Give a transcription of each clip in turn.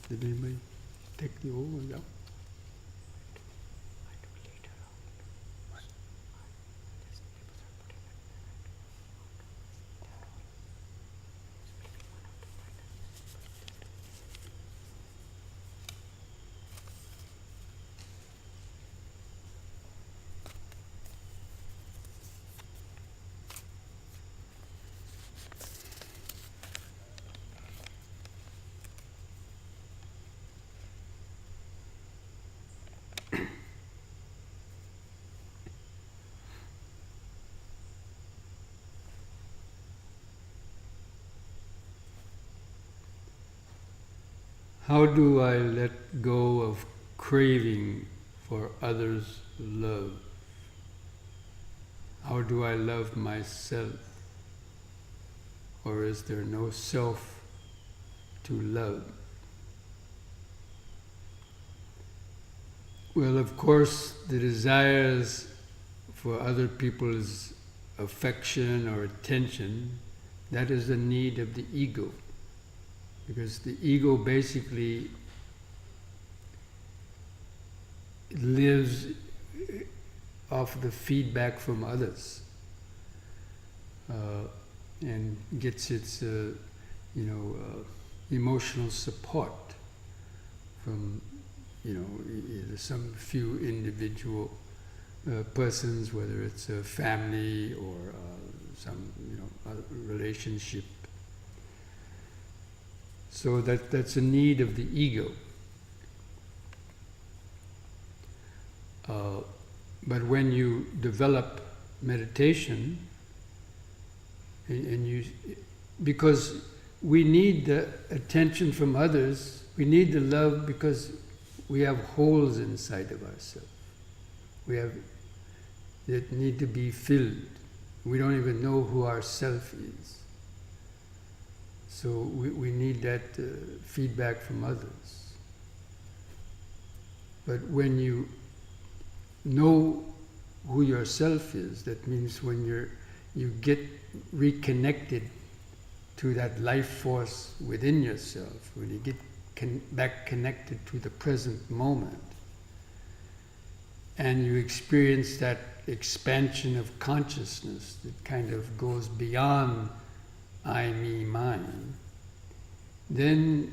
Did anybody take the old ones out? How do I let go of craving for others' love? How do I love myself? Or is there no self to love? Well, of course, the desires for other people's affection or attention, that is the need of the ego. Because the ego basically lives off the feedback from others and gets its emotional support from either some few individual persons, whether it's a family or some other relationship. So that's a need of the ego. But when you develop meditation, because we need the attention from others, we need the love because we have holes inside of ourselves. That need to be filled. We don't even know who our self is. So we need that feedback from others. But when you know who yourself is, that means when you get reconnected to that life force within yourself, when you get back connected to the present moment, and you experience that expansion of consciousness that kind of goes beyond I, me, mine, then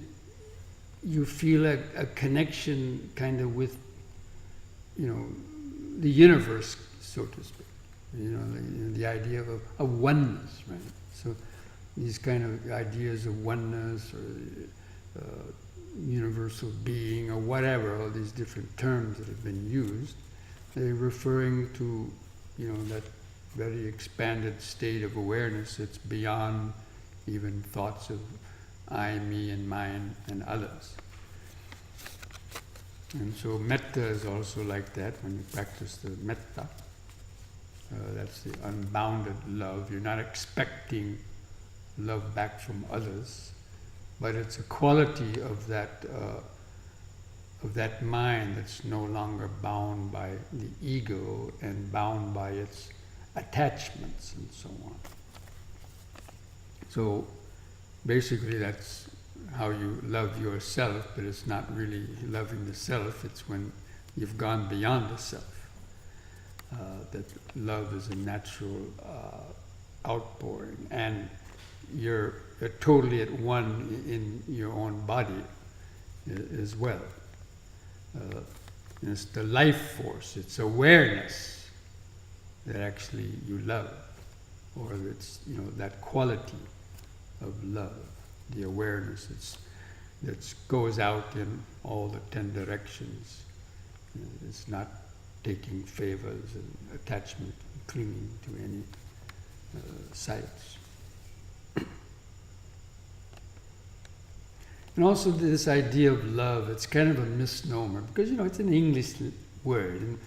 you feel a connection kind of with, the universe, so to speak. The idea of a oneness, right? So these kind of ideas of oneness or universal being or whatever, all these different terms that have been used, they're referring to, that very expanded state of awareness that's beyond even thoughts of I, me, and mine, and others. And so metta is also like that. When you practice the metta, that's the unbounded love. You're not expecting love back from others, but it's a quality of that mind that's no longer bound by the ego and bound by its attachments and so on. So basically that's how you love yourself, but it's not really loving the self, it's when you've gone beyond the self. That love is a natural outpouring, and you're totally at one in your own body as well. It's the life force, it's awareness that actually you love, or it's that quality of love, the awareness that goes out in all the 10 directions. It's not taking favors and attachment, clinging to any sites. And also this idea of love, it's kind of a misnomer, because it's an English word, and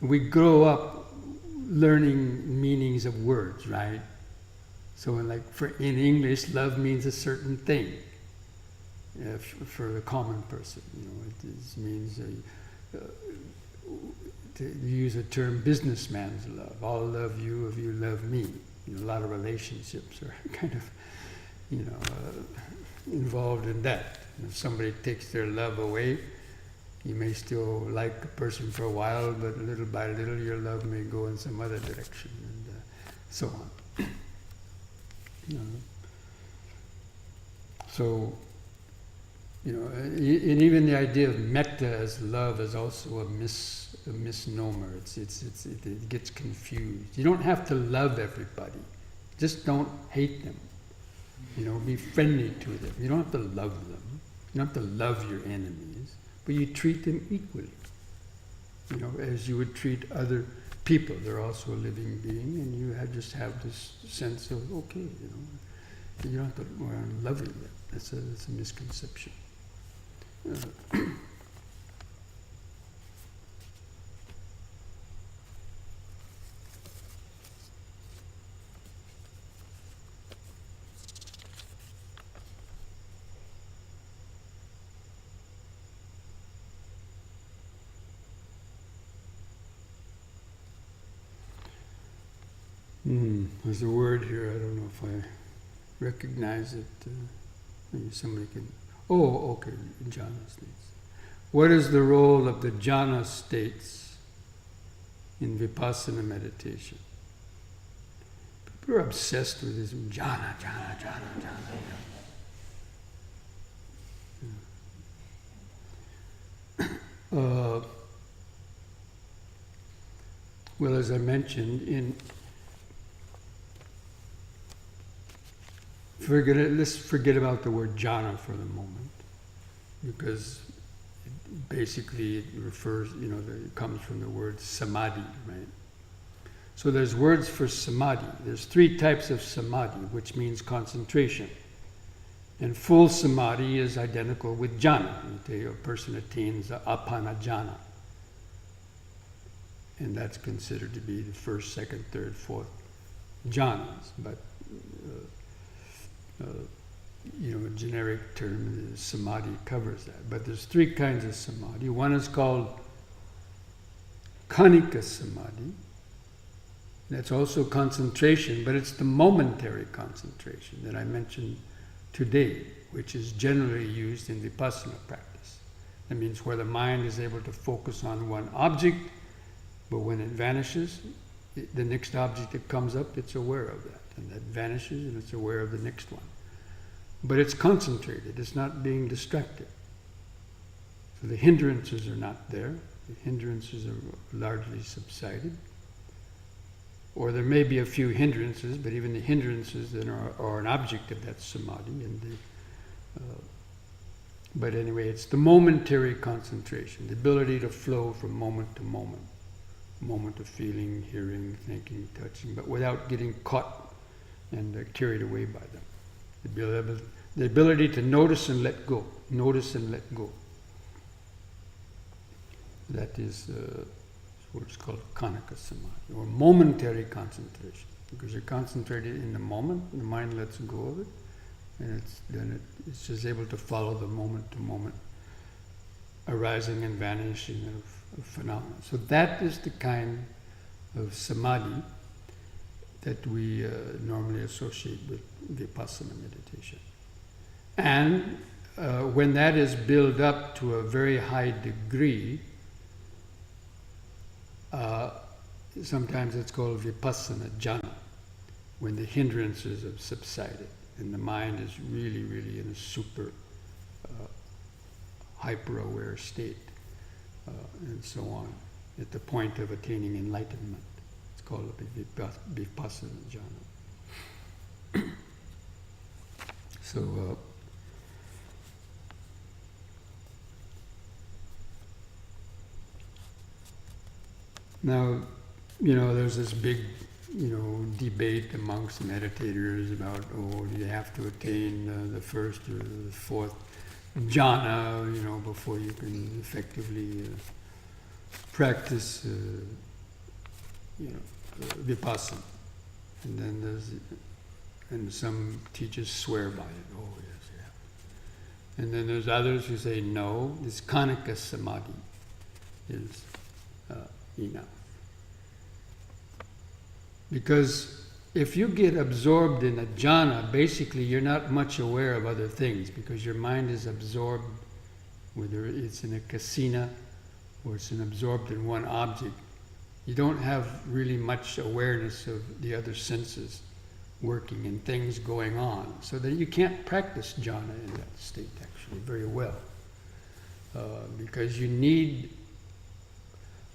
we grow up learning meanings of words, right? So in English, love means a certain thing. For the common person, it means to use a term, businessman's love. I'll love you if you love me. A lot of relationships are kind of, involved in that. And if somebody takes their love away, you may still like a person for a while, but little by little your love may go in some other direction, and so on. You know. So, and even the idea of metta as love is also a misnomer. It gets confused. You don't have to love everybody. Just don't hate them. Be friendly to them. You don't have to love them. You don't have to love your enemies, but you treat them equally. As you would treat other people. They're also a living being, and you just have this sense of, okay, you don't have to go around loving them. That's a misconception. There's a word here, I don't know if I recognize it. Maybe somebody can... Oh, okay, jhana states. What is the role of the jhana states in vipassana meditation? People are obsessed with this jhana. Well, as I mentioned, let's forget about the word jhana for the moment, because basically it refers, it comes from the word samadhi, right? So there's words for samadhi. There's 3 types of samadhi, which means concentration. And full samadhi is identical with jhana. A person attains apana jhana. And that's considered to be the first, second, third, fourth jhanas. But a generic term, samadhi covers that. But there's 3 kinds of samadhi. One is called khanika samadhi. That's also concentration, but it's the momentary concentration that I mentioned today, which is generally used in vipassana practice. That means where the mind is able to focus on one object, but when it vanishes, the next object that comes up, it's aware of that. And that vanishes, and it's aware of the next one. But it's concentrated, it's not being distracted. So the hindrances are not there. The hindrances are largely subsided. Or there may be a few hindrances, but even the hindrances then are an object of that samadhi. But anyway, it's the momentary concentration, the ability to flow from moment to moment. Moment of feeling, hearing, thinking, touching, but without getting caught and carried away by them. The ability to notice and let go. Notice and let go. That is what is called khanika samadhi, or momentary concentration. Because you're concentrated in the moment, the mind lets go of it, and it's just able to follow the moment-to-moment arising and vanishing of phenomena. So that is the kind of samadhi that we normally associate with vipassana meditation. And when that is built up to a very high degree, sometimes it's called vipassana jhana, when the hindrances have subsided and the mind is really, really in a super hyper-aware state, and so on, at the point of attaining enlightenment. It's called vipassana jhana. So, now, there's this big, debate amongst meditators about, do you have to attain the first or the fourth jhana, before you can effectively practice, vipassana. And then some teachers swear by it. Oh yes, yeah. And then there's others who say no. This khanika samadhi is enough. Because if you get absorbed in a jhana, basically you're not much aware of other things because your mind is absorbed, whether it's in a kasina or it's absorbed in one object. You don't have really much awareness of the other senses working and things going on, so that you can't practice jhana in that state actually very well, because you need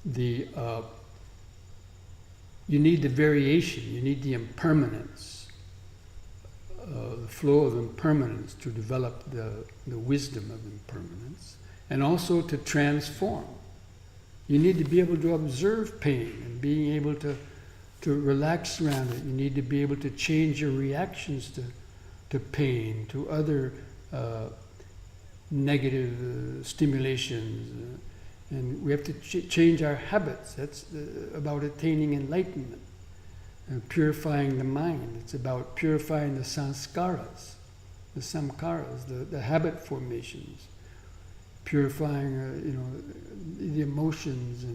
the variation, you need the impermanence, the flow of impermanence to develop the wisdom of impermanence, and also to transform. You need to be able to observe pain and being able to relax around it. You need to be able to change your reactions to pain, to other negative stimulations. And we have to change our habits. That's about attaining enlightenment, and purifying the mind. It's about purifying the samskaras, the habit formations, purifying, the emotions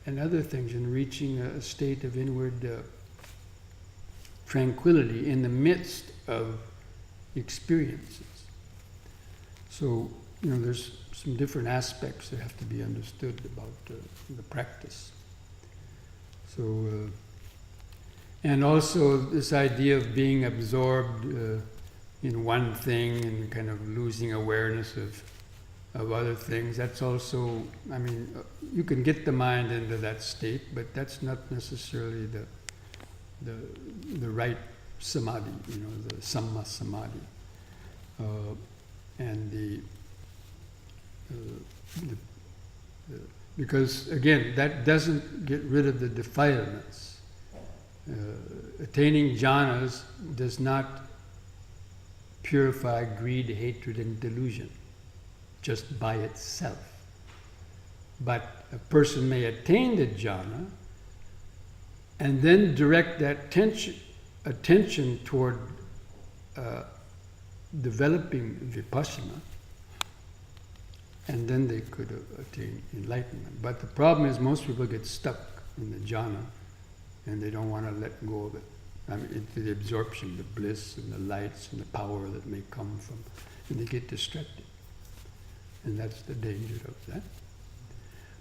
and other things, and reaching a state of inward tranquility in the midst of experiences. So, there's some different aspects that have to be understood about the practice. So, and also this idea of being absorbed in one thing and kind of losing awareness of other things, that's also, you can get the mind into that state, but that's not necessarily the right samadhi, the samma samadhi. Because again, that doesn't get rid of the defilements. Attaining jhanas does not purify greed, hatred, and delusion just by itself. But a person may attain the jhana and then direct that attention toward developing vipassana, and then they could attain enlightenment. But the problem is most people get stuck in the jhana and they don't want to let go of it. Into the absorption, the bliss and the lights and the power that may come from, and they get distracted. And that's the danger of that.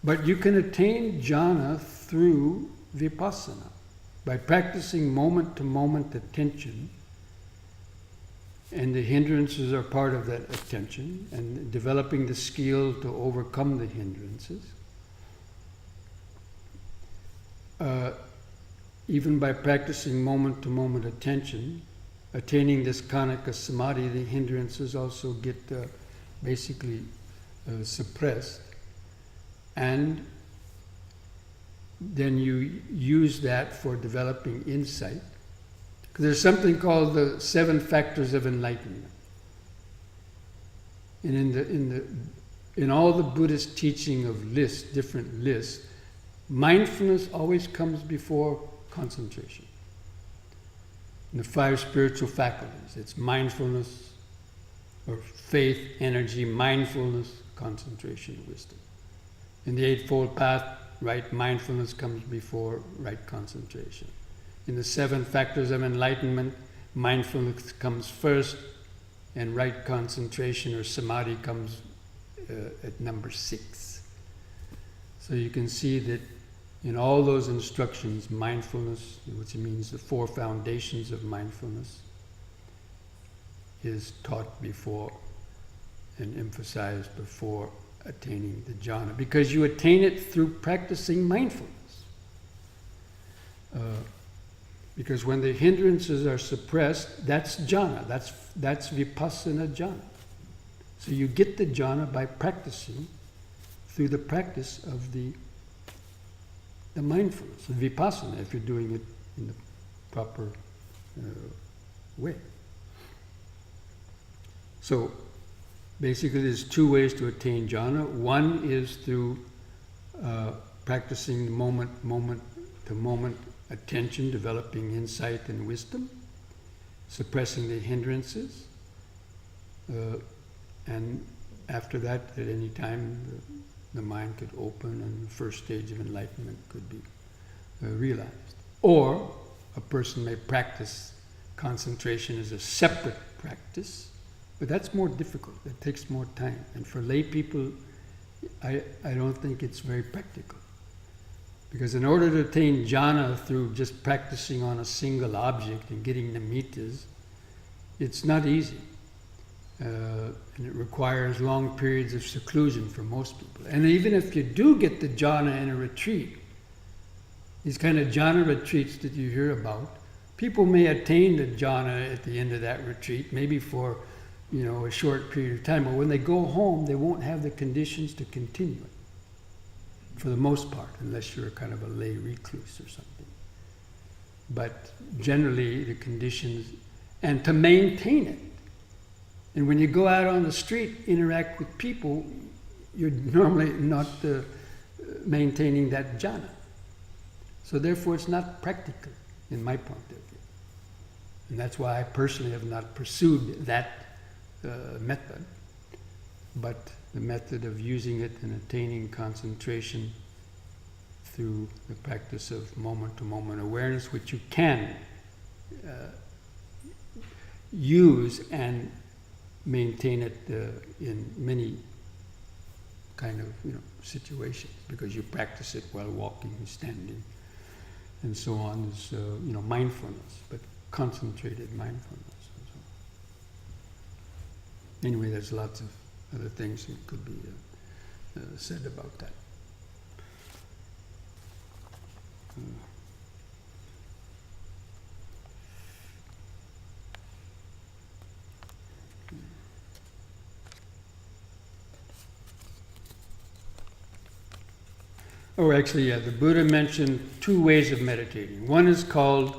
But you can attain jhana through vipassana, by practicing moment-to-moment attention, and the hindrances are part of that attention, and developing the skill to overcome the hindrances. Even by practicing moment-to-moment attention, attaining this kanika samadhi, the hindrances also get basically suppressed, and then you use that for developing insight. There's something called the 7 factors of enlightenment. And in all the Buddhist teaching of different lists, mindfulness always comes before concentration. In the 5 spiritual faculties, it's mindfulness, or faith, energy, mindfulness, concentration, wisdom. In the Eightfold Path, right mindfulness comes before right concentration. In the 7 factors of enlightenment, mindfulness comes first, and right concentration or samadhi comes at number 6. So you can see that in all those instructions, mindfulness, which means the 4 foundations of mindfulness, is taught before and emphasized before attaining the jhana, because you attain it through practicing mindfulness. Because when the hindrances are suppressed, that's jhana, that's vipassana jhana. So you get the jhana by practicing through the practice of the mindfulness, the vipassana, if you're doing it in the proper way. So basically there's 2 ways to attain jhana. One is through practicing moment-to-moment attention, developing insight and wisdom, suppressing the hindrances, and after that, at any time, the mind could open and the first stage of enlightenment could be realized. Or a person may practice concentration as a separate practice, but that's more difficult. It takes more time. And for lay people, I don't think it's very practical. Because in order to attain jhana through just practicing on a single object and getting nimittas, it's not easy. And it requires long periods of seclusion for most people. And even if you do get the jhana in a retreat, these kind of jhana retreats that you hear about, people may attain the jhana at the end of that retreat, maybe for a short period of time, but when they go home, they won't have the conditions to continue it, for the most part, unless you're kind of a lay recluse or something. But generally, the conditions, and to maintain it. And when you go out on the street, interact with people, you're normally not maintaining that jhana. So therefore, it's not practical, in my point of view. And that's why I personally have not pursued that method, but the method of using it and attaining concentration through the practice of moment-to-moment awareness, which you can use and maintain it in many kind of situations, because you practice it while walking, standing, and so on. Is mindfulness, but concentrated mindfulness. Anyway, there's lots of other things that could be said about that. Oh, actually, yeah, the Buddha mentioned two ways of meditating. One is called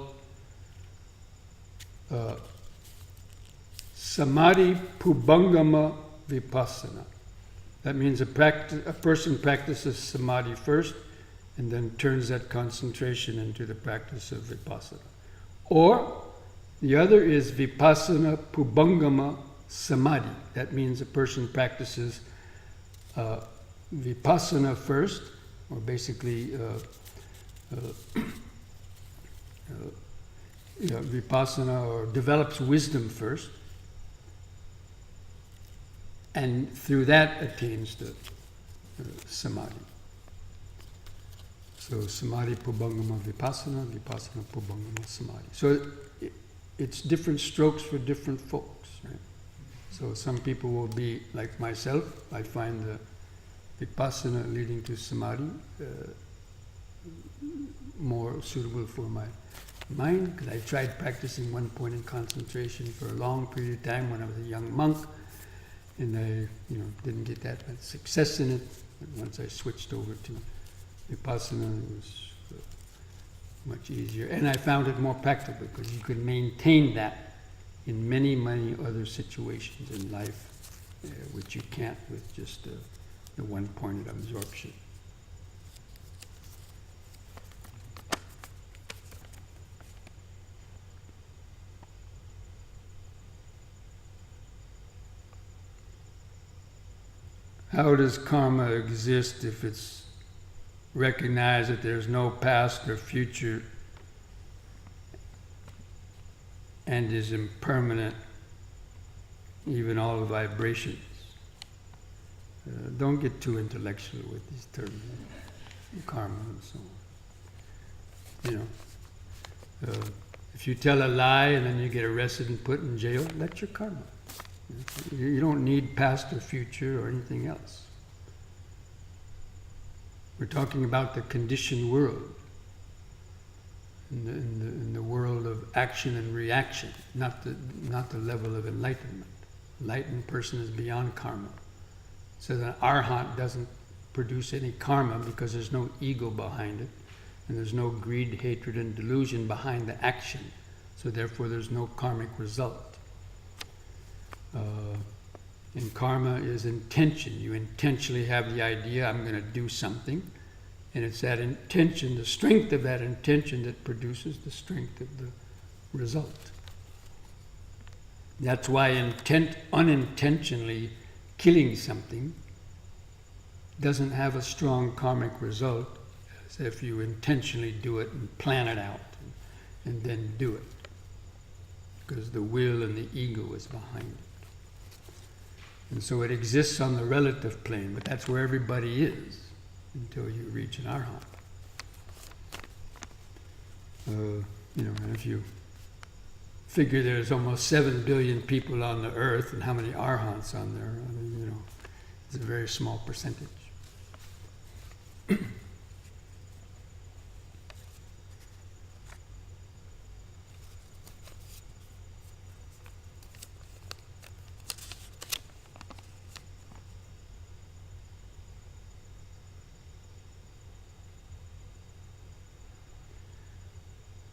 Samadhi Pubangama Vipassana. That means a person practices Samadhi first and then turns that concentration into the practice of Vipassana. Or the other is Vipassana Pubangama Samadhi. That means a person practices Vipassana first, or basically Vipassana, or develops wisdom first, and through that attains the Samadhi. So Samadhi Pubangama Vipassana, Vipassana Pubangama Samadhi. So it's different strokes for different folks, right? So some people will be like myself. I find the Vipassana leading to Samadhi more suitable for my mind, because I tried practicing one point in concentration for a long period of time when I was a young monk, and I didn't get that much success in it. But once I switched over to Vipassana, it was much easier, and I found it more practical, because you could maintain that in many, many other situations in life, which you can't with just the one-pointed absorption. How does karma exist if it's recognized that there's no past or future and is impermanent, even all vibrations? Don't get too intellectual with these terms, karma and so on. If you tell a lie and then you get arrested and put in jail, that's your karma. You don't need past or future or anything else. We're talking about the conditioned world, in the world of action and reaction, not the level of enlightenment. Enlightened person is beyond karma. So that arhat doesn't produce any karma, because there's no ego behind it, and there's no greed, hatred, and delusion behind the action. So therefore there's no karmic result. And karma is intention. You intentionally have the idea, I'm going to do something, and it's that intention, the strength of that intention, that produces the strength of the result. That's why unintentionally killing something doesn't have a strong karmic result as if you intentionally do it and plan it out and then do it. Because the will and the ego is behind it. And so it exists on the relative plane, but that's where everybody is until you reach an arhat. And if you figure there's almost 7 billion people on the earth, and how many arhats on there, it's a very small percentage.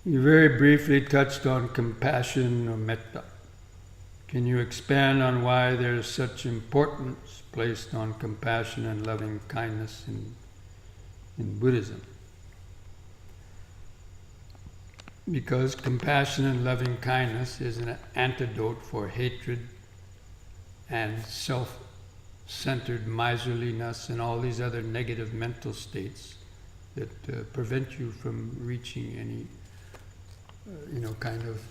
You very briefly touched on compassion or metta. Can you expand on why there's such importance placed on compassion and loving kindness in Buddhism? Because compassion and loving kindness is an antidote for hatred and self-centered miserliness and all these other negative mental states that prevent you from reaching any kind of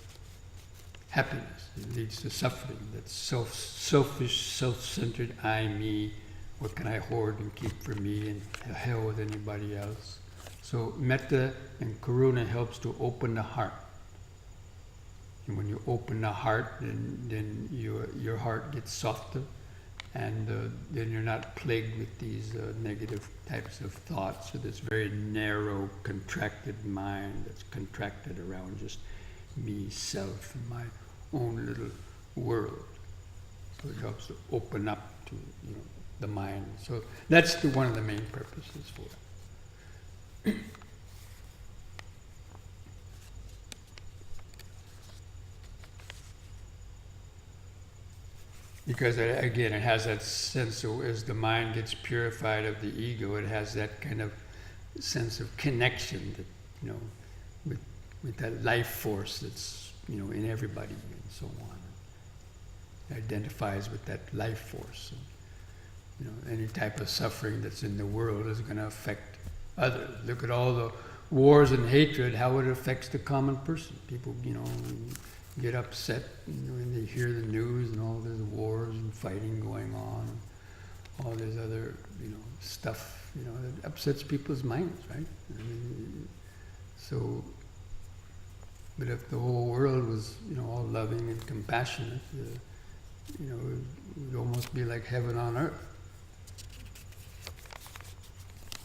happiness. It leads to suffering. That's selfish, self-centered, I, me, what can I hoard and keep for me, and hell with anybody else. So metta and karuna helps to open the heart. And when you open the heart, then your heart gets softer, and then you're not plagued with these negative types of thoughts, or this very narrow, contracted mind that's contracted around just me, self, and my own little world. So it helps to open up to the mind. So that's one of the main purposes for it. Because again, it has that sense of, as the mind gets purified of the ego, it has that kind of sense of connection that, with that life force that's, in everybody and so on. It identifies with that life force. And, any type of suffering that's in the world is going to affect others. Look at all the wars and hatred, how it affects the common person. People, get upset when they hear the news and all these wars and fighting going on, and all this other, stuff, that upsets people's minds, right? But if the whole world was, all loving and compassionate, it would almost be like heaven on earth.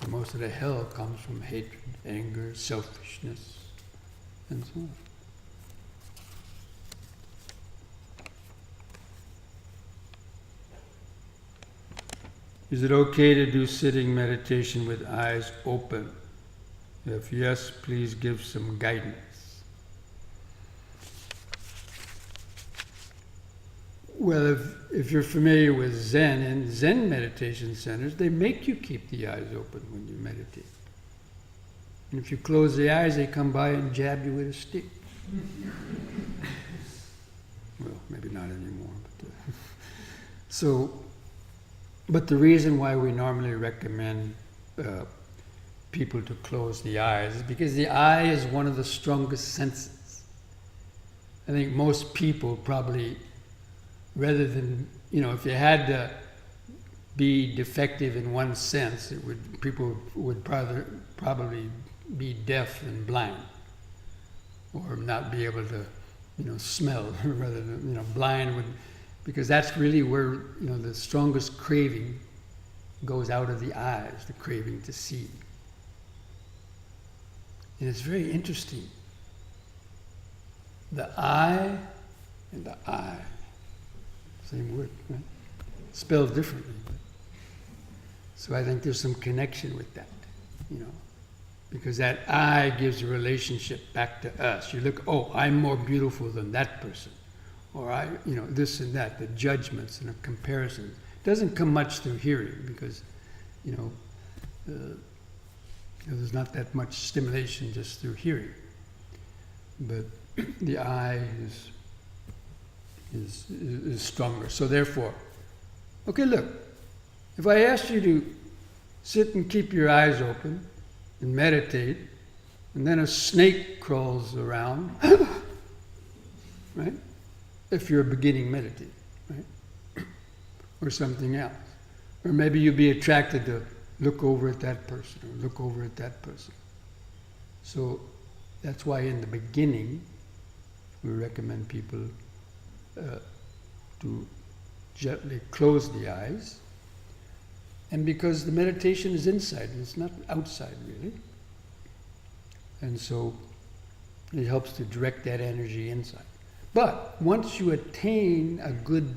And most of the hell comes from hatred, anger, selfishness, and so on. Is it okay to do sitting meditation with eyes open? If yes, please give some guidance. Well, if you're familiar with Zen, and Zen meditation centers, they make you keep the eyes open when you meditate. And if you close the eyes, they come by and jab you with a stick. Well, maybe not anymore. But the reason why we normally recommend people to close the eyes is because the eye is one of the strongest senses. I think most people probably, rather than, if you had to be defective in one sense, people would probably be deaf and blind, or not be able to, smell, rather than, blind would. Because that's really where, the strongest craving goes out of the eyes, the craving to see. And it's very interesting. The eye and the eye, same word, right? Spelled differently. So I think there's some connection with that, because that eye gives a relationship back to us. You look, I'm more beautiful than that person. Or this and that, the judgments and the comparisons. It doesn't come much through hearing because, there's not that much stimulation just through hearing. But the eye is stronger. So therefore, okay, look, if I asked you to sit and keep your eyes open and meditate, And then a snake crawls around, right? If you're a beginning meditator, right? Or something else. Or maybe you'd be attracted to look over at that person or look over at that person. So that's why in the beginning we recommend people to gently close the eyes. And because the meditation is inside, it's not outside really. And so it helps to direct that energy inside. But once you attain a good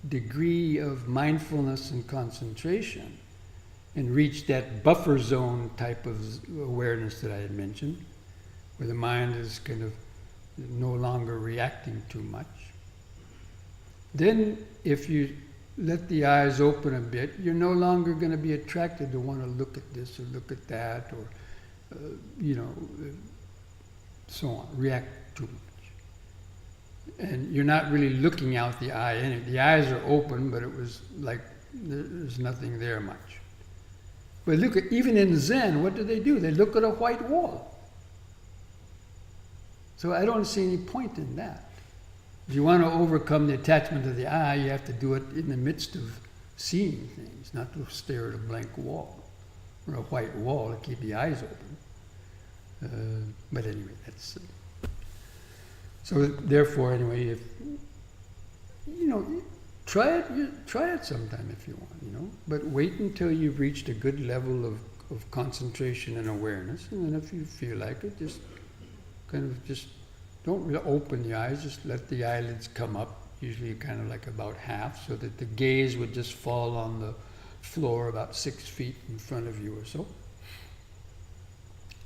degree of mindfulness and concentration and reach that buffer zone type of awareness that I had mentioned, where the mind is kind of no longer reacting too much, then if you let the eyes open a bit, you're no longer going to be attracted to want to look at this or look at that or so on, react too much. And you're not really looking out the eye. And the eyes are open, but it was like there's nothing there much. But look at, even in Zen, what do? They look at a white wall. So I don't see any point in that. If you want to overcome the attachment to the eye, you have to do it in the midst of seeing things, not to stare at a blank wall or a white wall to keep the eyes open. But anyway, that's... so therefore, anyway, if, try it sometime if you want, but wait until you've reached a good level of concentration and awareness, and then if you feel like it, just don't really open the eyes, just let the eyelids come up, usually kind of like about half, so that the gaze would just fall on the floor about 6 feet in front of you or so.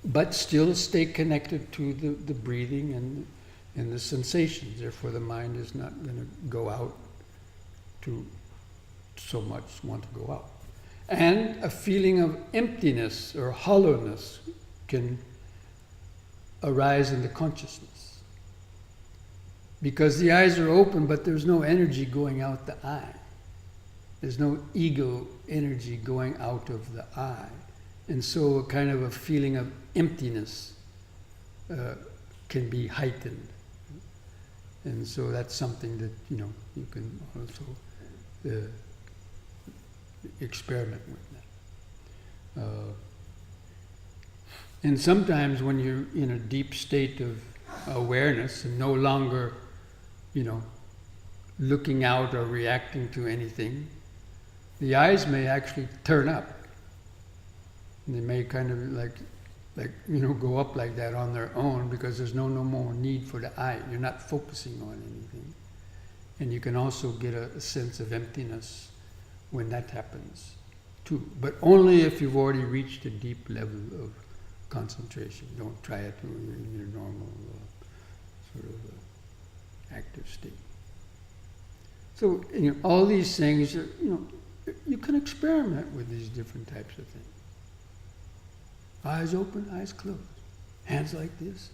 But still stay connected to the breathing and the sensations. Therefore, the mind is not going to go out to so much want to go out. And a feeling of emptiness or hollowness can arise in the consciousness. Because the eyes are open, but there's no energy going out the eye. There's no ego energy going out of the eye. And so a kind of a feeling of emptiness can be heightened. And so that's something that, you can also experiment with that. And sometimes when you're in a deep state of awareness and no longer, looking out or reacting to anything, the eyes may actually turn up. And they may kind of like go up like that on their own because there's no more need for the eye. You're not focusing on anything. And you can also get a sense of emptiness when that happens too. But only if you've already reached a deep level of concentration. Don't try it in your normal sort of active state. So all these things are, you can experiment with these different types of things. Eyes open, eyes closed. Hands like this,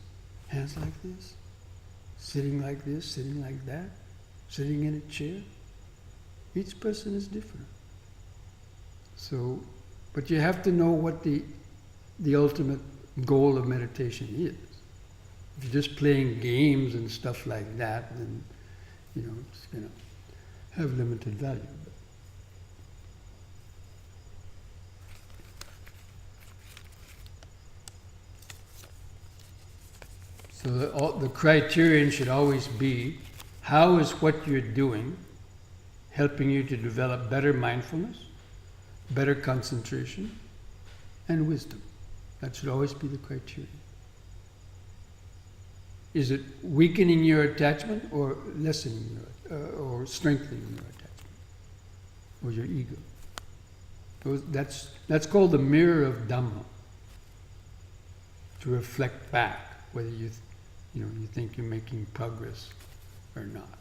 sitting like this, sitting like that, sitting in a chair. Each person is different. So, but you have to know what the ultimate goal of meditation is. If you're just playing games and stuff like that, then it's going to have limited value. So the criterion should always be, how is what you're doing helping you to develop better mindfulness, better concentration, and wisdom? That should always be the criterion. Is it weakening your attachment or lessening or strengthening your attachment or your ego? That's called the mirror of Dhamma. To reflect back whether you think you're making progress or not.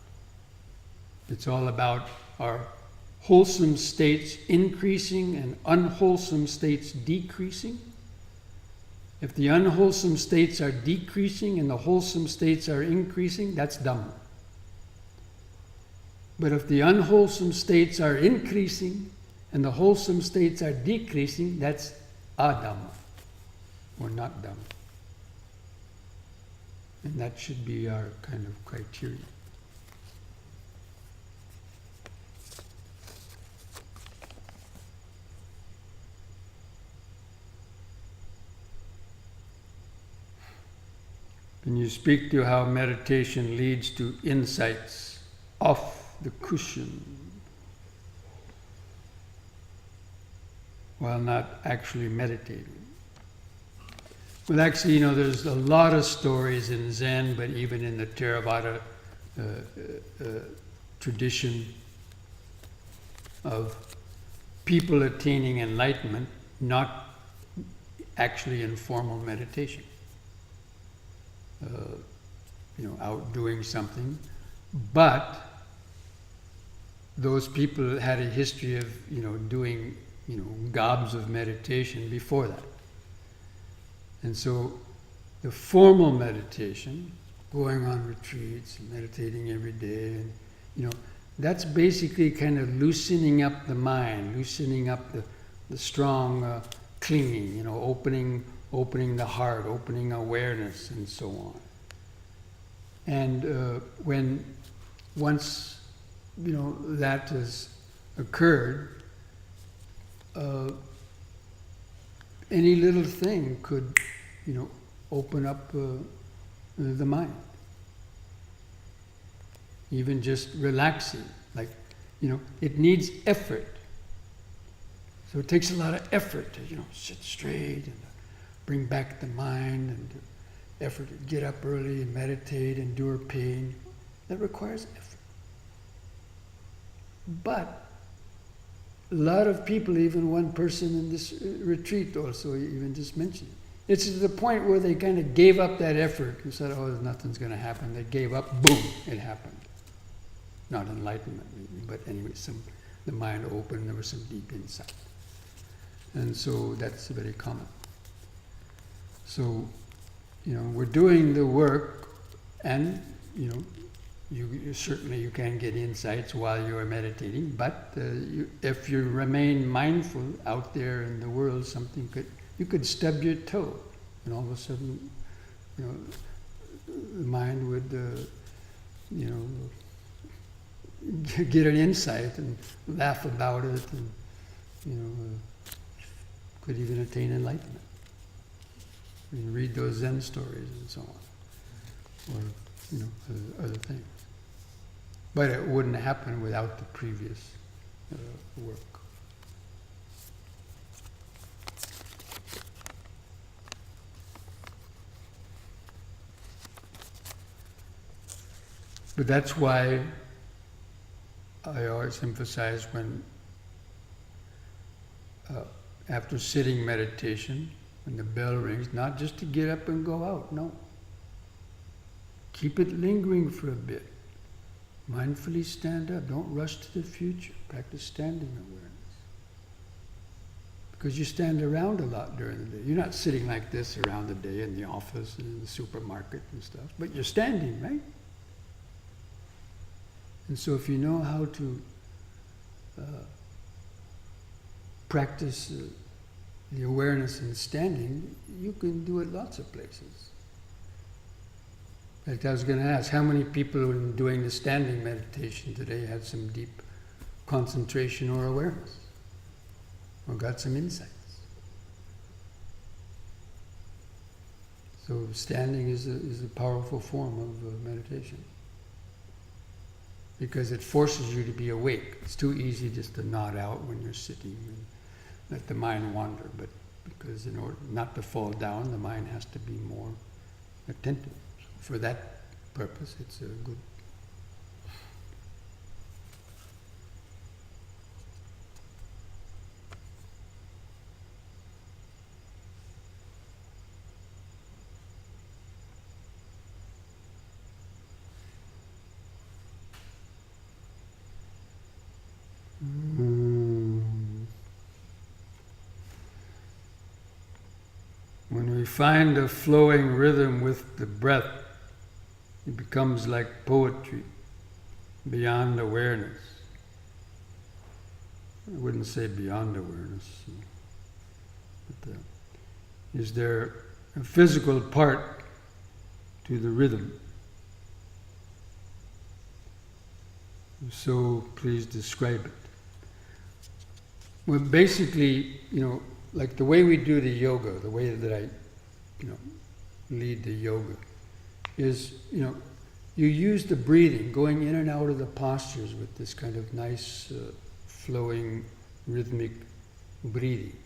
It's all about our wholesome states increasing and unwholesome states decreasing. If the unwholesome states are decreasing and the wholesome states are increasing, that's Dhamma. But if the unwholesome states are increasing and the wholesome states are decreasing, that's Adhamma, or not Dhamma. And that should be our kind of criteria. Can you speak to how meditation leads to insights off the cushion while not actually meditating? Well, actually, there's a lot of stories in Zen, but even in the Theravada tradition of people attaining enlightenment, not actually in formal meditation. Out doing something, but those people had a history of, doing, gobs of meditation before that. And so the formal meditation, going on retreats, meditating every day, and, that's basically kind of loosening up the mind, loosening up the strong clinging, opening the heart, opening awareness, and so on. And once that has occurred, any little thing could, open up the mind. Even just relaxing, like, it needs effort. So it takes a lot of effort to, sit straight and bring back the mind, and effort to get up early and meditate, endure pain. That requires effort. But a lot of people, even one person in this retreat also even just mentioned it. It's to the point where they kind of gave up that effort and said, nothing's going to happen. They gave up, boom, it happened. Not enlightenment, maybe, but anyway, the mind opened, there was some deep insight. And so that's very common. So, we're doing the work, and, you certainly you can get insights while you're meditating, but if you remain mindful out there in the world, you could stub your toe, and all of a sudden, the mind would, get an insight and laugh about it, and, could even attain enlightenment. And read those Zen stories and so on, or, other things. But it wouldn't happen without the previous work. But that's why I always emphasize when, after sitting meditation, when the bell rings, not just to get up and go out, no. Keep it lingering for a bit. Mindfully stand up. Don't rush to the future. Practice standing awareness. Because you stand around a lot during the day. You're not sitting like this around the day in the office and in the supermarket and stuff, but you're standing, right? And so if you know how to practice the awareness in standing, you can do it lots of places. In fact, I was going to ask, how many people in doing the standing meditation today had some deep concentration or awareness? Or got some insights? So standing is a powerful form of meditation. Because it forces you to be awake. It's too easy just to nod out when you're sitting and let the mind wander, but because in order not to fall down, the mind has to be more attentive. So for that purpose, it's a good. When we find a flowing rhythm with the breath, it becomes like poetry, beyond awareness. I wouldn't say beyond awareness. But is there a physical part to the rhythm. So please describe it. Well, basically, like the way we do the yoga, the way that I, lead the yoga, is, you use the breathing, going in and out of the postures with this kind of nice, flowing, rhythmic breathing,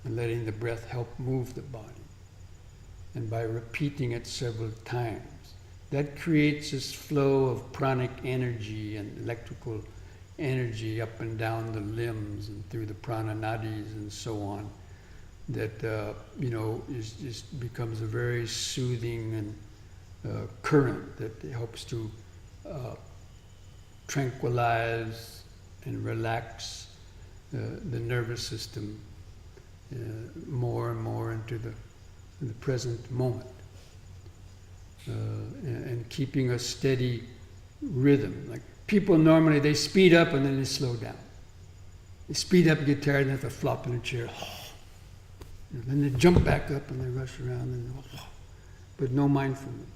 and letting the breath help move the body. And by repeating it several times, that creates this flow of pranic energy and electrical energy up and down the limbs and through the prana nadis and so on, that just becomes a very soothing and current that helps to tranquilize and relax the nervous system more and more into the present moment, and keeping a steady rhythm. Like people normally, they speed up and then they slow down. They speed up, get tired, and have to flop in a chair. Then they jump back up and they rush around, but no mindfulness.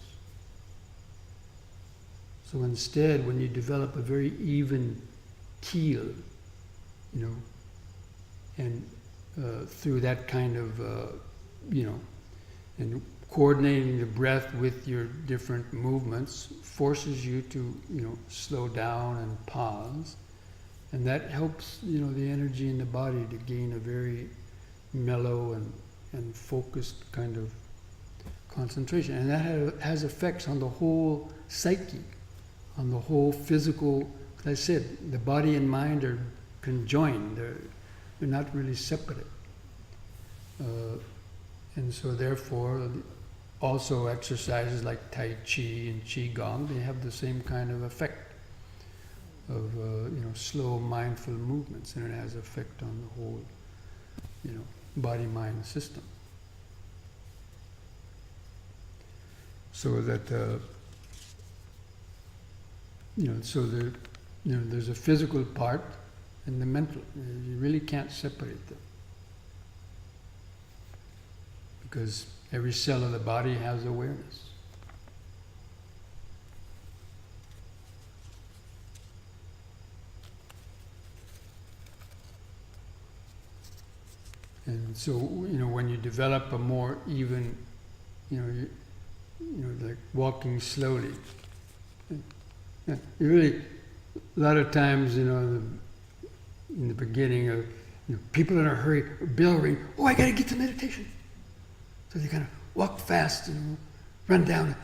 So instead, when you develop a very even keel, and through that kind of, and coordinating the breath with your different movements forces you to, slow down and pause. And that helps, the energy in the body to gain a very mellow and focused kind of concentration. And that has effects on the whole psyche, on the whole physical. As I said, the body and mind are conjoined. They're not really separate. And so therefore, also exercises like Tai Chi and Qigong, they have the same kind of effect of, slow, mindful movements, and it has effect on the whole, body-mind system. So that, there's a physical part and the mental. You really can't separate them. Because every cell of the body has awareness. And so, when you develop a more even, like walking slowly, you really, a lot of times, in the beginning, people in a hurry, bell ring, I gotta get to meditation. So they kind of walk fast, run down,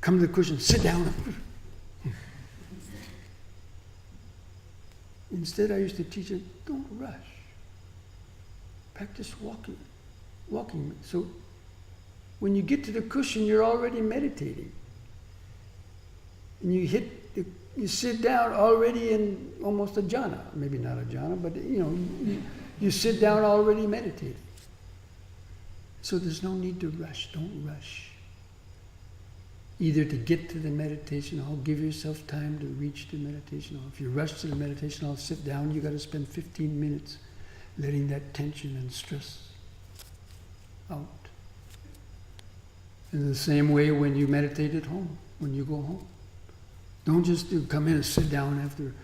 come to the cushion, sit down. Instead, I used to teach them, don't rush. Practice walking. So when you get to the cushion, you're already meditating. And you sit down already in almost a jhana. Maybe not a jhana, but you sit down already meditating. So there's no need to rush. Don't rush. Either to get to the meditation hall, give yourself time to reach the meditation hall. If you rush to the meditation hall, sit down, you got to spend 15 minutes letting that tension and stress out. In the same way when you meditate at home, when you go home. Don't just come in and sit down after,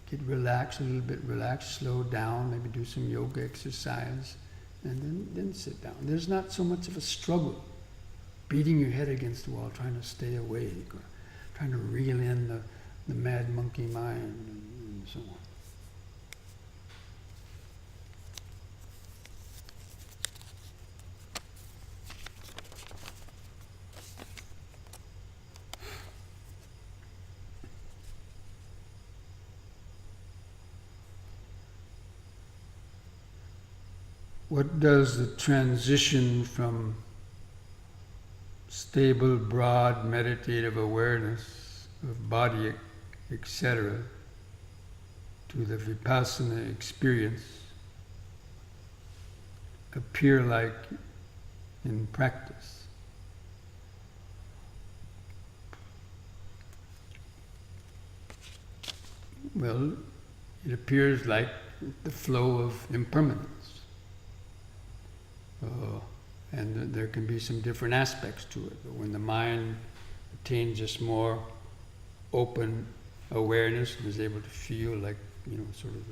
get relaxed, a little bit relaxed, slow down, maybe do some yoga exercise, and then sit down. There's not so much of a struggle, beating your head against the wall, trying to stay awake, or trying to reel in the mad monkey mind, and so on. What does the transition from stable, broad, meditative awareness of body, etc., to the vipassana experience appear like in practice? Well, it appears like the flow of impermanence. And there can be some different aspects to it. But when the mind attains this more open awareness and is able to feel like, sort of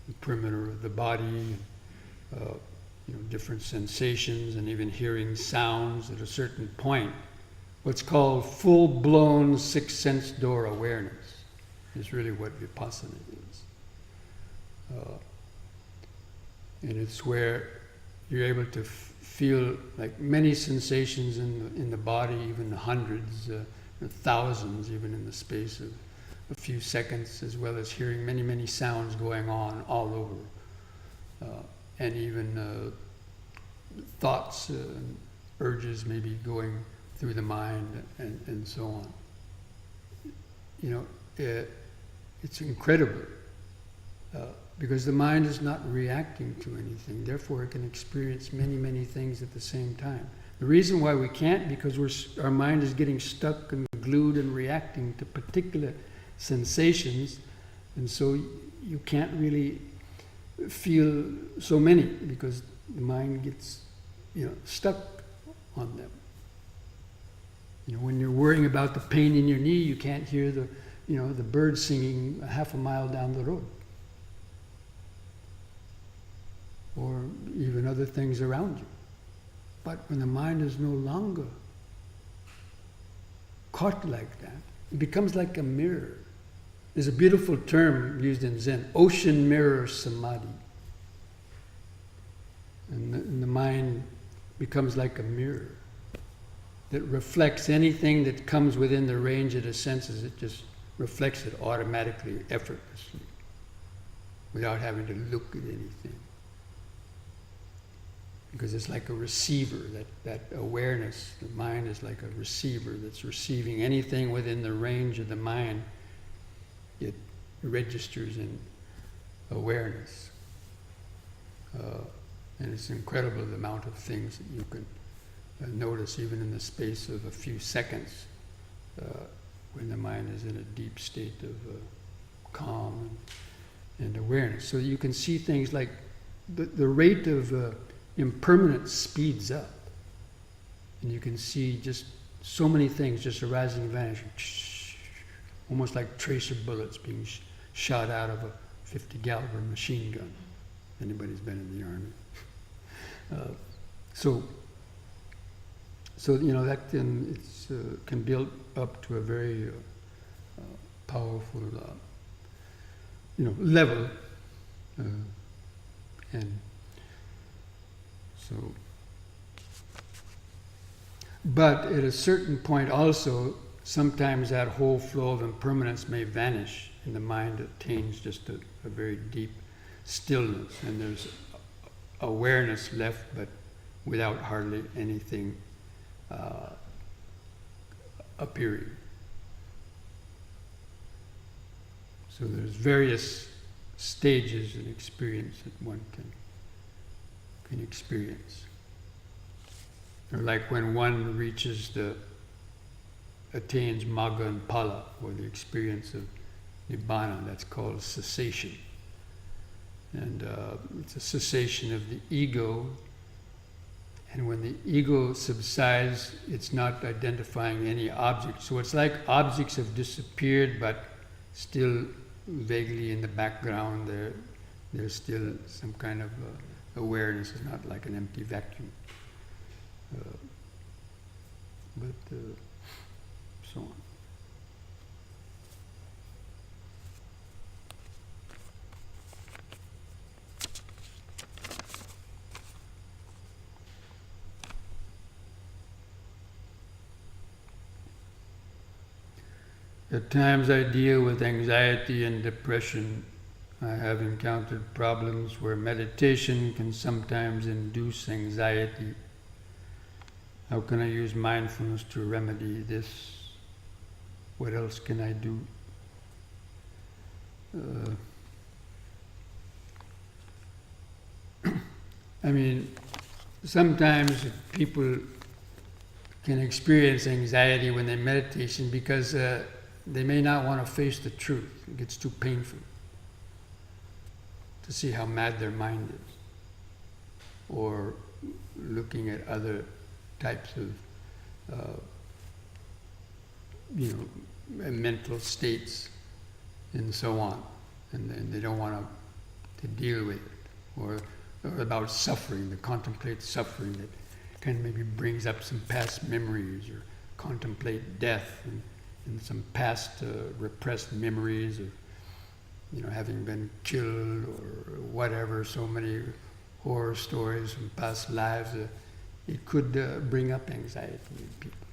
the perimeter of the body, different sensations, and even hearing sounds at a certain point, what's called full-blown sixth sense door awareness is really what Vipassana is. And it's where you're able to feel like many sensations in the body, even hundreds, thousands, even in the space of a few seconds, as well as hearing many, many sounds going on all over. And even thoughts and urges maybe going through the mind and so on. It's incredible because the mind is not reacting to anything. Therefore, it can experience many, many things at the same time. The reason why we can't, because our mind is getting stuck and glued and reacting to particular sensations, and so you can't really feel so many because the mind gets, stuck on them. When you're worrying about the pain in your knee, you can't hear the birds singing a half a mile down the road, or even other things around you. But when the mind is no longer caught like that, it becomes like a mirror. There's a beautiful term used in Zen, ocean mirror samadhi. And the mind becomes like a mirror that reflects anything that comes within the range of the senses. It just reflects it automatically, effortlessly, without having to look at anything. Because it's like a receiver, that awareness, the mind is like a receiver that's receiving anything within the range of the mind. It registers in awareness. And it's incredible the amount of things that you can notice even in the space of a few seconds when the mind is in a deep state of calm and awareness. So you can see things like the rate of impermanence speeds up. And you can see just so many things just arising and vanishing. Almost like tracer bullets being shot out of a 50 caliber machine gun. Anybody's been in the army. So that can build up to a very powerful level, and so. But at a certain point also, sometimes that whole flow of impermanence may vanish, and the mind attains just a very deep stillness, and there's awareness left, but without hardly anything appearing. So there's various stages in experience that one can experience. Or like when one attains magga and phala, or the experience of nibbana, that's called cessation. And it's a cessation of the ego. And when the ego subsides, it's not identifying any object. So it's like objects have disappeared, but still vaguely in the background, there's still some kind of awareness. It's not like an empty vacuum. But so on. At times I deal with anxiety and depression. I have encountered problems where meditation can sometimes induce anxiety. How can I use mindfulness to remedy this? What else can I do? Sometimes people can experience anxiety when they meditation because they may not want to face the truth. It gets too painful to see how mad their mind is. Or looking at other types of, mental states and so on, and then they don't want to deal with it, or about suffering, to contemplate suffering that kind of maybe brings up some past memories, or contemplate death and some past repressed memories of, having been killed or whatever. So many horror stories from past lives. It could bring up anxiety in people.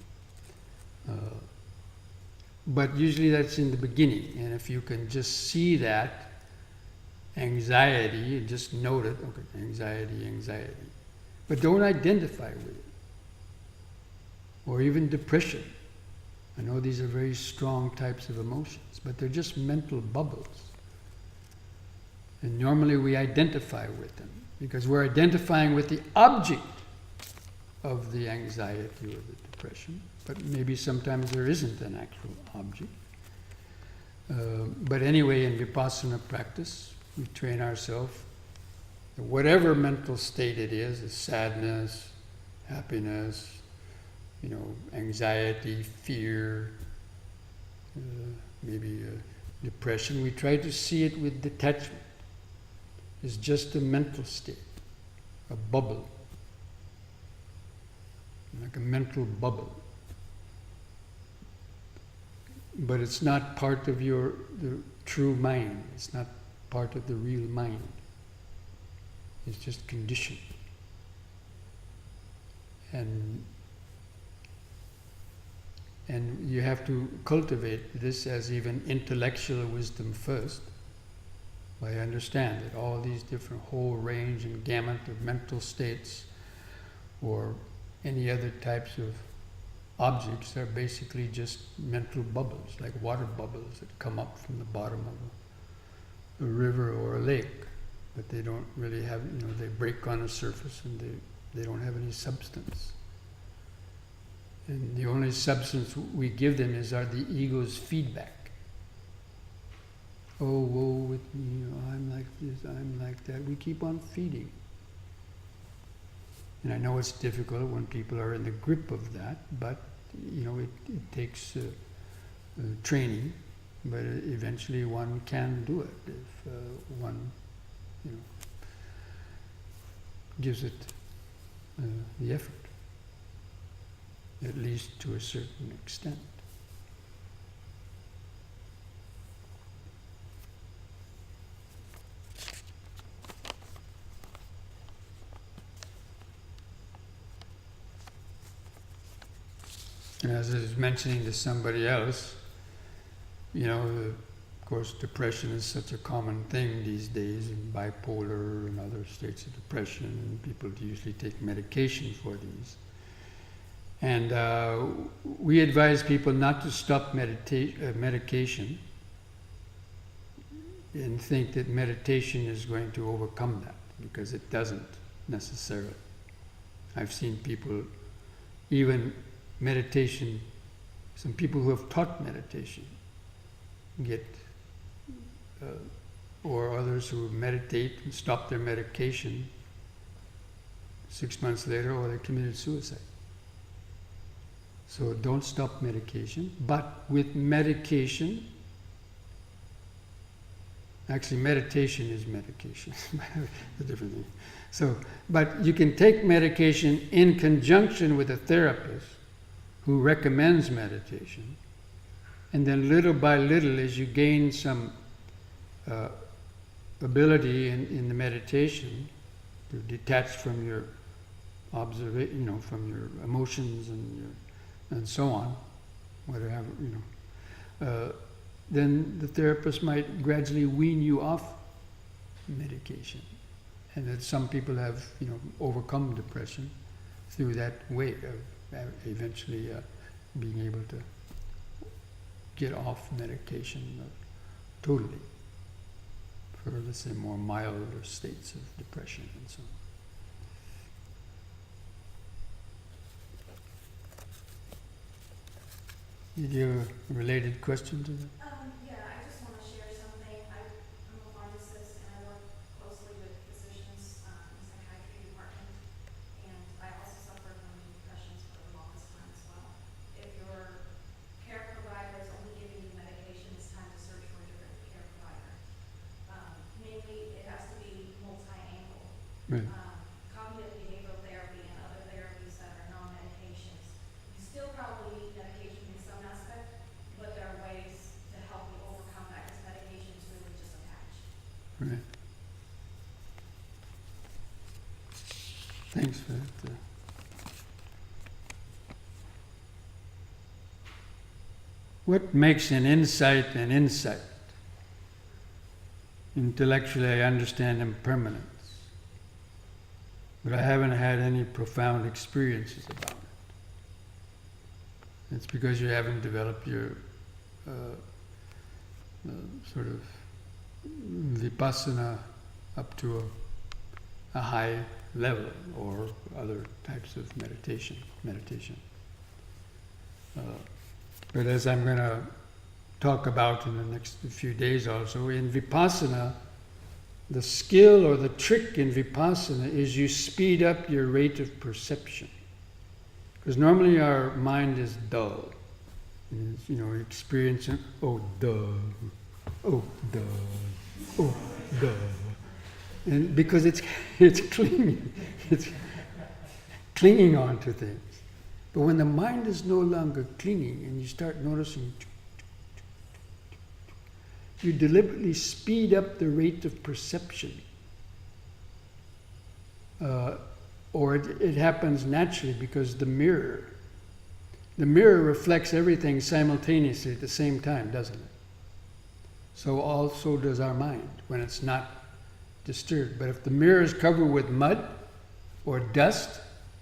But usually that's in the beginning, and if you can just see that anxiety, just note it, okay, anxiety, but don't identify with it. Or even depression. I know these are very strong types of emotions, but they're just mental bubbles. And normally we identify with them, because we're identifying with the object of the anxiety or the depression, but maybe sometimes there isn't an actual object. But anyway, in Vipassana practice, we train ourselves, whatever mental state it is sadness, happiness, anxiety, fear, maybe depression, we try to see it with detachment. It's just a mental state, a bubble, like a mental bubble. But it's not part of the true mind. It's not part of the real mind. It's just conditioned. And you have to cultivate this as even intellectual wisdom first, by understand that all these different whole range and gamut of mental states or any other types of objects are basically just mental bubbles, like water bubbles that come up from the bottom of a river or a lake, but they don't really have, they break on the surface and they don't have any substance. And the only substance we give them is the ego's feedback. Oh, woe with me, I'm like this, I'm like that. We keep on feeding. And I know it's difficult when people are in the grip of that, but it takes training, but eventually one can do it if one gives it the effort, at least to a certain extent. And as I was mentioning to somebody else, of course depression is such a common thing these days, and bipolar and other states of depression, and people usually take medication for these. And we advise people not to stop medication and think that meditation is going to overcome that, because it doesn't necessarily. I've seen people, even meditation, some people who have taught meditation get, or others who meditate and stop their medication 6 months later, or they committed suicide. So don't stop medication, but with medication, actually meditation is medication, a different thing. So, but you can take medication in conjunction with a therapist who recommends meditation, and then little by little, as you gain some ability in the meditation to detach from your observation, from your emotions and so on, whatever, then the therapist might gradually wean you off medication, and that some people have, overcome depression through that way of eventually being able to get off medication totally for, let's say, more milder states of depression and so on. Did you have a related question to that? Yeah, I just want to share something. I'm a pharmacist and I work closely with physicians in the psychiatry department, and I Right. cognitive behavioral therapy and other therapies that are non-medications. You still probably need medication in some aspect, but there are ways to help you overcome that because medication is really just attached. Right. Thanks for that. What makes an insight an insight? Intellectually, I understand impermanence, but I haven't had any profound experiences about it. It's because you haven't developed your sort of vipassana up to a high level, or other types of meditation. But as I'm going to talk about in the next few days also, in vipassana, the skill or the trick in vipassana is you speed up your rate of perception. Because normally our mind is dull. And it's, experiencing, oh, duh, oh, duh, oh, duh. And because it's clinging, it's clinging onto things. But when the mind is no longer clinging and you start noticing, you deliberately speed up the rate of perception. Or it happens naturally because the mirror reflects everything simultaneously at the same time, doesn't it? So also does our mind when it's not disturbed. But if the mirror is covered with mud or dust,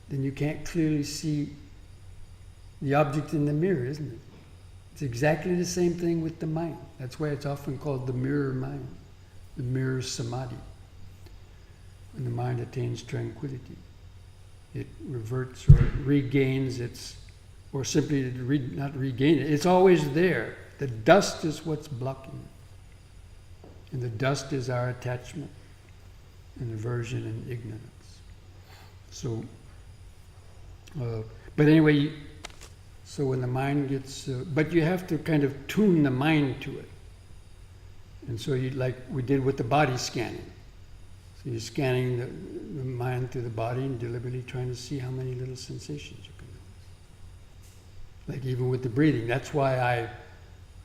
then you can't clearly see the object in the mirror, isn't it? It's exactly the same thing with the mind. That's why it's often called the mirror mind, the mirror samadhi. When the mind attains tranquility, it reverts or regains its, or simply not regain it, it's always there. The dust is what's blocking it. And the dust is our attachment and aversion and ignorance. So, but anyway, so when the mind gets, but you have to kind of tune the mind to it. And so you, like we did with the body scanning. So you're scanning the mind through the body and deliberately trying to see how many little sensations you can notice. Like even with the breathing. That's why I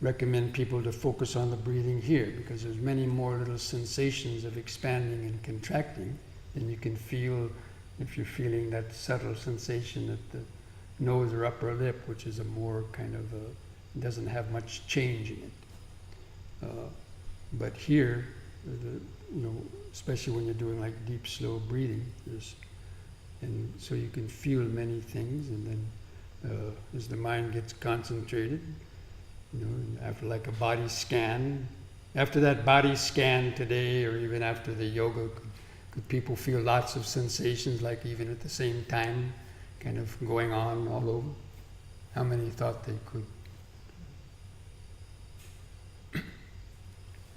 recommend people to focus on the breathing here, because there's many more little sensations of expanding and contracting than you can feel if you're feeling that subtle sensation at the nose or upper lip, which is a more kind of doesn't have much change in it. But here, especially when you're doing like deep, slow breathing, and so you can feel many things, and then as the mind gets concentrated, after like a body scan, after that body scan today, or even after the yoga, could people feel lots of sensations, like even at the same time, kind of going on all over? How many thought they could?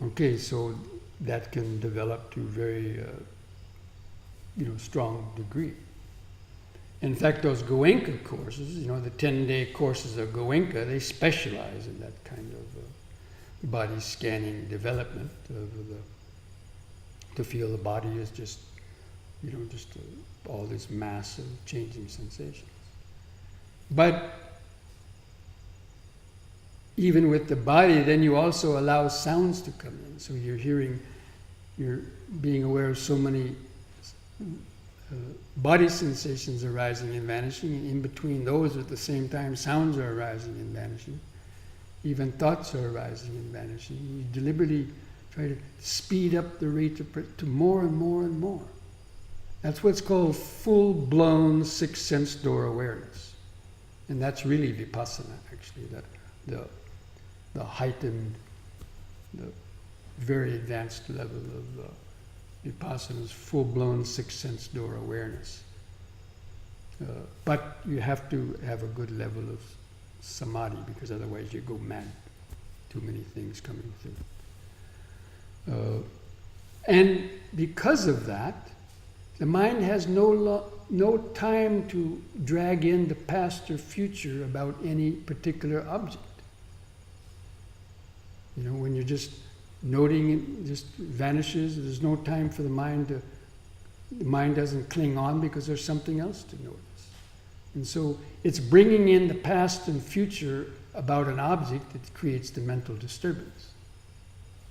Okay, so that can develop to a very, strong degree. In fact, those Goenka courses, the 10-day courses of Goenka, they specialize in that kind of body scanning development to feel the body is just, all this massive changing sensations. But even with the body, then you also allow sounds to come in. So you're being aware of so many body sensations arising and vanishing, and in between those at the same time sounds are arising and vanishing. Even thoughts are arising and vanishing. You deliberately try to speed up the rate to more and more and more. That's what's called full-blown sixth sense door awareness. And that's really vipassana, actually, the heightened, the very advanced level of vipassana's full-blown sixth sense door awareness. But you have to have a good level of samadhi, because otherwise you go mad. Too many things coming through. And because of that, the mind has no time to drag in the past or future about any particular object. When you're just noting, it just vanishes. There's no time for the mind to the mind doesn't cling on because there's something else to notice. And so it's bringing in the past and future about an object that creates the mental disturbance.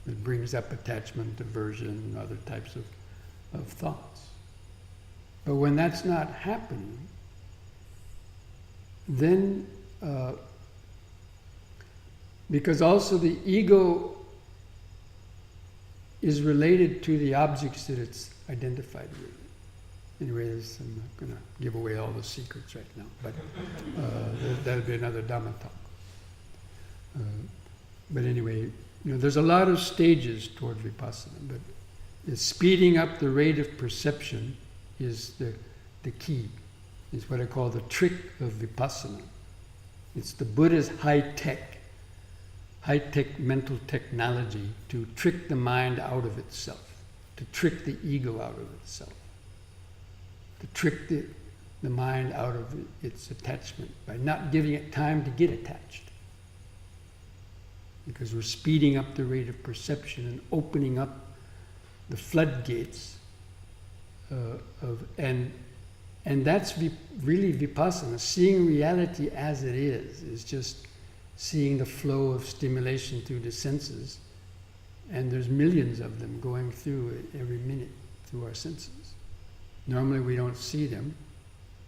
It brings up attachment, aversion, and other types of thoughts. But when that's not happening, then, because also the ego is related to the objects that it's identified with. Anyways, I'm not going to give away all the secrets right now, but that'll be another Dhamma talk. But anyway, there's a lot of stages toward vipassana, but speeding up the rate of perception is the key. It's what I call the trick of vipassana. It's the Buddha's high-tech mental technology to trick the mind out of itself, to trick the ego out of itself, to trick the mind out of its attachment by not giving it time to get attached. Because we're speeding up the rate of perception and opening up the floodgates and that's really vipassana. Seeing reality as it is just seeing the flow of stimulation through the senses, and there's millions of them going through it every minute through our senses. Normally we don't see them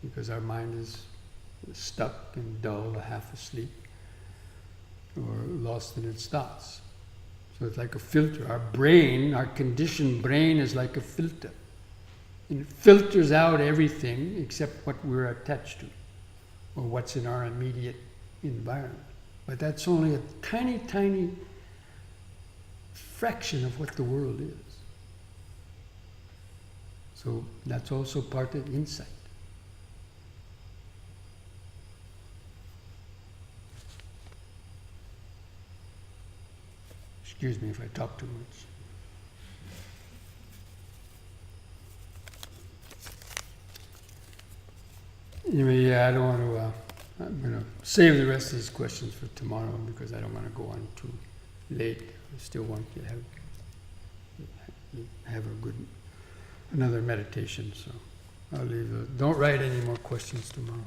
because our mind is stuck and dull, half asleep, or lost in its thoughts. So it's like a filter. Our brain, our conditioned brain, is like a filter. And it filters out everything except what we're attached to, or what's in our immediate environment. But that's only a tiny, tiny fraction of what the world is. So that's also part of insight. Excuse me if I talk too much. Anyway, yeah, I don't want to, I'm going to save the rest of these questions for tomorrow because I don't want to go on too late. I still want you to have a good, another meditation, so I'll leave it. Don't write any more questions tomorrow.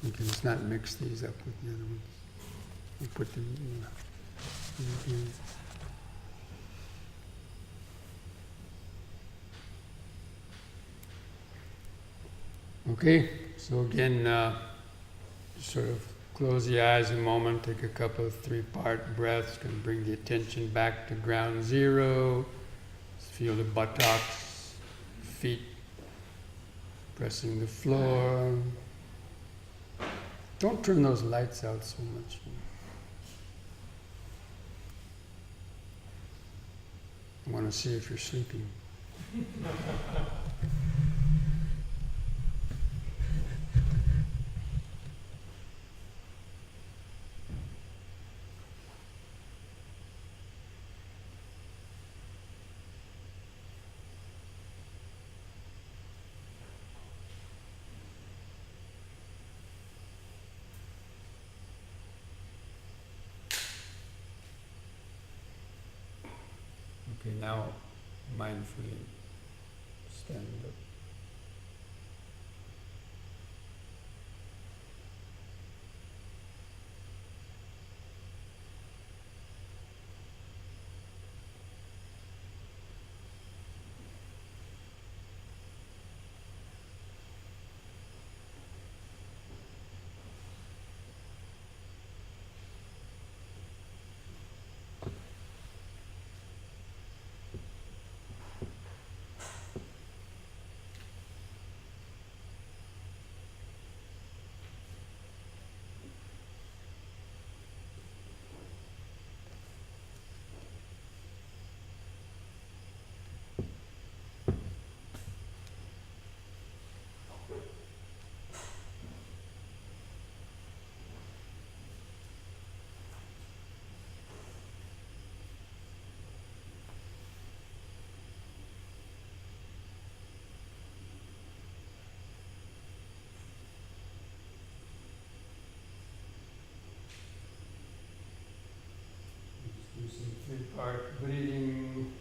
You can just not mix these up with the other ones. You put them in. Okay, so again, sort of close the eyes a moment, take a couple of 3-part breaths, can bring the attention back to ground zero. Feel the buttocks, feet pressing the floor. Don't turn those lights out so much. I want to see if you're sleeping. Okay, now mindfully stand up. three-part breathing